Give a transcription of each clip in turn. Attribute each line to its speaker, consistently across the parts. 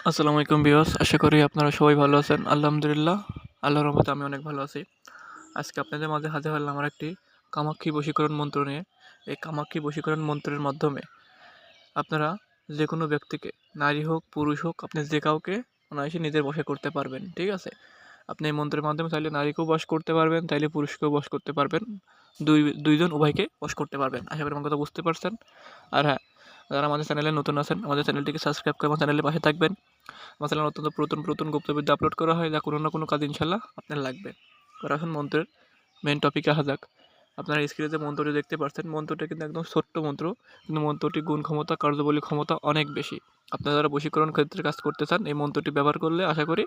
Speaker 1: আসসালামু আলাইকুম ভিউয়ার্স, আশা করি আপনারা সবাই ভালো আছেন। আলহামদুলিল্লাহ, আল্লাহর রহমতে আমি অনেক ভালো আছি। আজকে আপনাদের মাঝে হাজির হলাম আমার একটি কামাক্ষী বশীকরণ মন্ত্র নিয়ে। এই কামাক্ষী বশীকরণ মন্ত্রের মাধ্যমে আপনারা যে কোনো ব্যক্তিকে, নারী হোক পুরুষ হোক, আপনি যে কাউকে অনায়াসে নিজের বশে করতে পারবেন। ঠিক আছে? আপনি এই মন্ত্রের মাধ্যমে চাইলে নারীকেও বশ করতে পারবেন, চাইলে পুরুষকেও বশ করতে পারবেন। দুইজন উভয়কে বশ করতে পারবেন। আশা করি আমার কথা বুঝতে পারছেন। আর হ্যাঁ, যারা আমাদের চ্যানেলে নতুন আছেন, আমাদের চ্যানেলটিকে সাবস্ক্রাইব করে আমার চ্যানেলের পাশে থাকবেন। আমার চ্যানেলে অত্যন্ত পুরাতন গুপ্তবিদ্যা আপলোড করা হয়, যা কোনো না কোনো কাজ ইনশাল্লাহ আপনার লাগবে। আর এখন মন্ত্রের মেন টপিকে আসা যাক। আপনারা স্ক্রিনে যে মন্ত্রটি দেখতে পাচ্ছেন, মন্ত্রটি কিন্তু একদম ছোট্ট মন্ত্র, কিন্তু মন্ত্রটি গুণ ক্ষমতা, কার্যবলী ক্ষমতা অনেক বেশি। আপনারা যারা বশীকরণ ক্ষেত্রে কাজ করতে চান, এই মন্ত্রটি ব্যবহার করলে আশা করি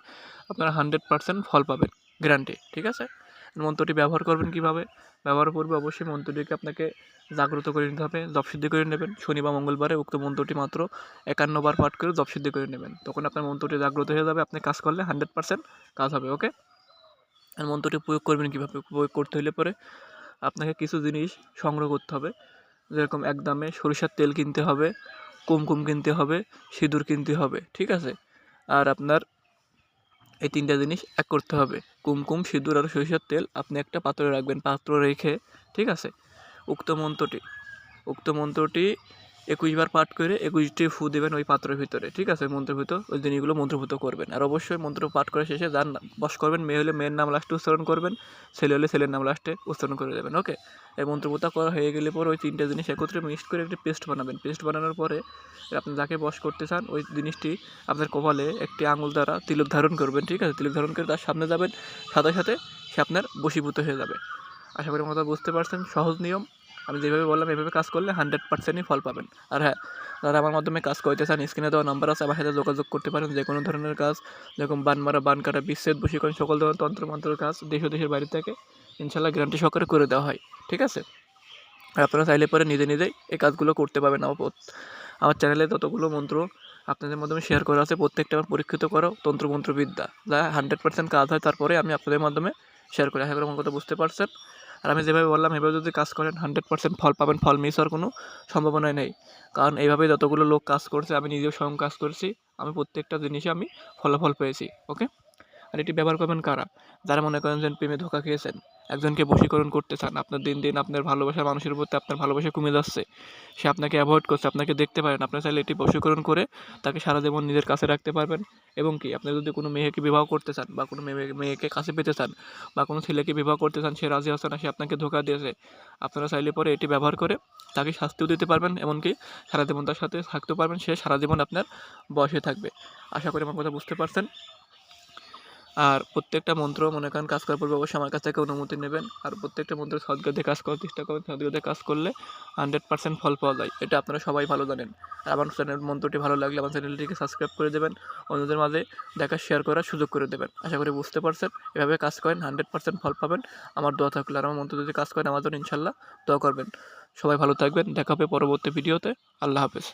Speaker 1: আপনারা 100% ফল পাবেন, গ্যারান্টি। ঠিক আছে? মন্ত্রটি ব্যবহার করবেন কীভাবে? ব্যবহার করবে অবশ্যই মন্ত্রটিকে আপনাকে জাগ্রত করে নিতে হবে, জপসিদ্ধি করে নেবেন। শনি বা মঙ্গলবারে উক্ত মন্ত্রটি মাত্র 51 বার পাঠ করে জপসিদ্ধি করে নেবেন। তখন আপনার মন্ত্রটি জাগ্রত হয়ে যাবে, আপনি কাজ করলে 100% কাজ হবে। ওকে? আর মন্ত্রটি প্রয়োগ করবেন কীভাবে? প্রয়োগ করতে হলে পরে আপনাকে কিছু জিনিস সংগ্রহ করতে হবে। যেরকম এক দামে সরিষার তেল কিনতে হবে, কুমকুম কিনতে হবে, সিঁদুর কিনতে হবে। ঠিক আছে? আর আপনার এই তিনটা জিনিস এক করতে হবে। কুমকুম, সিঁদুর আর সরিষার তেল আপনি একটা পাত্রে রাখবেন। পাত্র রেখে, ঠিক আছে, উক্ত মন্ত্রটি 21 বার পাঠ করে 21টি ফু দেবেন ওই পাত্রের ভিতরে। ঠিক আছে? মন্ত্রের ভিতর ওই জিনিসগুলো মন্ত্রভূত করবেন। আর অবশ্যই মন্ত্র পাঠ করার শেষে যার বশ করবেন, মেয়ে হলে মেয়ের নাম লাস্টে উচ্চারণ করবেন, ছেলে হলে ছেলের নাম লাস্টে উচ্চারণ করে দেবেন। ওকে? এই মন্ত্রভূতা করা হয়ে গেলে পরে ওই তিনটা জিনিস একত্রে মিক্সড করে একটি পেস্ট বানাবেন। পেস্ট বানানোর পরে আপনি যাকে বশ করতে চান ওই জিনিসটি আপনার কপালে একটি আঙুল দ্বারা তিলক ধারণ করবেন। ঠিক আছে? তিলক ধারণ করে তার সামনে যাবেন, সাথে সাথে সে আপনার বশীভূত হয়ে যাবে। আশা করি কথা বুঝতে পারছেন। সহজ নিয়ম, আমি যেভাবে বললাম এভাবে কাজ করলে 100%ই ফল পাবেন। আর হ্যাঁ, যারা আমার মাধ্যমে কাজ করতে চান, স্ক্রিনে দেওয়া নাম্বার আছে, আমার সাথে যোগাযোগ করতে পারেন। যে কোনো ধরনের কাজ, যেরকম বান মারা, বান কাটা, বিচ্ছেদ, বশীকরণ, সকল ধরনের তন্ত্রমন্ত্রের কাজ দেশ ও দেশের বাইরে থেকে ইনশাল্লাহ গ্যারান্টি সহকারে করে দেওয়া হয়। ঠিক আছে? আর আপনারা চাইলে পরে নিজেই এই কাজগুলো করতে পারবেন। আমার চ্যানেলে ততগুলো মন্ত্র আপনাদের মাধ্যমে শেয়ার করা আছে, প্রত্যেকটা আমার পরীক্ষিত করা তন্ত্রমন্ত্রবিদ্যা, যা 100% কাজ হয়, তারপরে আমি আপনাদের মাধ্যমে শেয়ার করি। আশা করি আমার কথা বুঝতে পারছেন। আর আমি যেভাবে বললাম এভাবে যদি কাজ করেন 100% ফল পাবেন। ফল মিস হওয়ার কোনো সম্ভাবনাই নেই, কারণ এইভাবে যতগুলো লোক কাজ করছে, আমি নিজেও স্বয়ং কাজ করছি, আমি প্রত্যেকটা জিনিসে আমি ফলাফল পেয়েছি। ওকে? আর এটি ব্যবহার করবেন কারা? যারা মনে করেন যে প্রেমে ধোঁকা খেয়েছেন, একজনকে বশীকরণ করতে চান, আপনার দিন দিন আপনার ভালোবাসার মানুষের প্রতি আপনার ভালোবাসা কমে যাচ্ছে, সে আপনাকে অ্যাভয়েড করছে, আপনাকে দেখতে পারেন, আপনার চাইলে এটি বশীকরণ করে তাকে সারা জীবন নিজের কাছে রাখতে পারবেন। এবং কি, আপনি যদি কোনো মেয়েকে বিবাহ করতে চান বা কোনো মেয়েকে কাছে পেতে চান বা কোনো ছেলেকে বিবাহ করতে চান, সে রাজি হচ্ছে না, সে আপনাকে ধোঁকা দিয়েছে, আপনারা চাইলে পরে এটি ব্যবহার করে তাকে শাস্তিও দিতে পারবেন, এমনকি সারা জীবন তার সাথে থাকতে পারবেন, সে সারা জীবন আপনার বয়সে থাকবে। আশা করি আমার কথা বুঝতে পারছেন। আর প্রত্যেকটা মন্ত্র মনে করেন কাজ করার পূর্বে অবশ্যই আমার কাছ থেকে অনুমতি নেবেন। আর প্রত্যেকটা মন্ত্র সদগা দিয়ে কাজ করার চেষ্টা করবেন। সদগা দিয়ে কাজ করলে 100% ফল পাওয়া যায়, এটা আপনারা সবাই ভালো জানেন। আর আমার চ্যানেল মন্ত্রটি ভালো লাগলে আমার চ্যানেলটিকে সাবস্ক্রাইব করে দেবেন, অন্যদের মাঝে দেখা শেয়ার করার সুযোগ করে দেবেন। আশা করি বুঝতে পারছেন। এভাবে কাজ করেন, 100% ফল পাবেন। আমার দোয়া থাকলে, আর আমার মন্ত্র যদি কাজ করেন আমার জন্য ইনশাল্লাহ দোয়া করবেন। সবাই ভালো থাকবেন, দেখা হবে পরবর্তী ভিডিওতে। আল্লাহ হাফেজ।